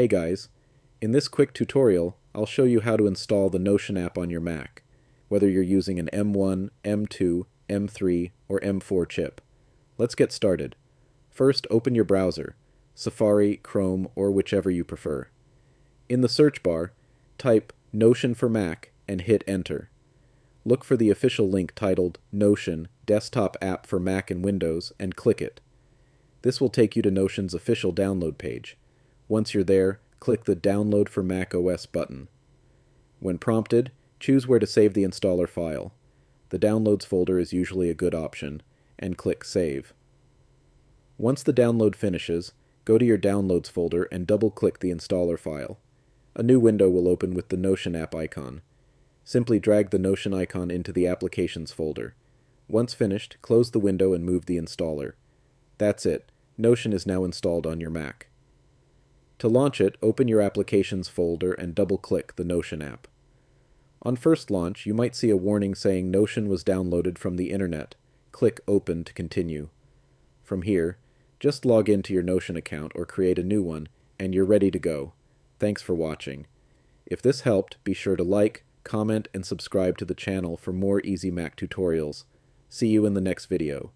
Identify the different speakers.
Speaker 1: Hey guys, in this quick tutorial, I'll show you how to install the Notion app on your Mac, whether you're using an M1, M2, M3, or M4 chip. Let's get started. First, open your browser, Safari, Chrome, or whichever you prefer. In the search bar, type Notion for Mac and hit Enter. Look for the official link titled Notion Desktop App for Mac and Windows and click it. This will take you to Notion's official download page. Once you're there, click the Download for Mac OS button. When prompted, choose where to save the installer file. The Downloads folder is usually a good option, and click Save. Once the download finishes, go to your Downloads folder and double-click the installer file. A new window will open with the Notion app icon. Simply drag the Notion icon into the Applications folder. Once finished, close the window and move the installer. That's it. Notion is now installed on your Mac. To launch it, open your Applications folder and double-click the Notion app. On first launch, you might see a warning saying Notion was downloaded from the internet. Click Open to continue. From here, just log into your Notion account or create a new one, and you're ready to go. Thanks for watching. If this helped, be sure to like, comment, and subscribe to the channel for more Easy Mac tutorials. See you in the next video.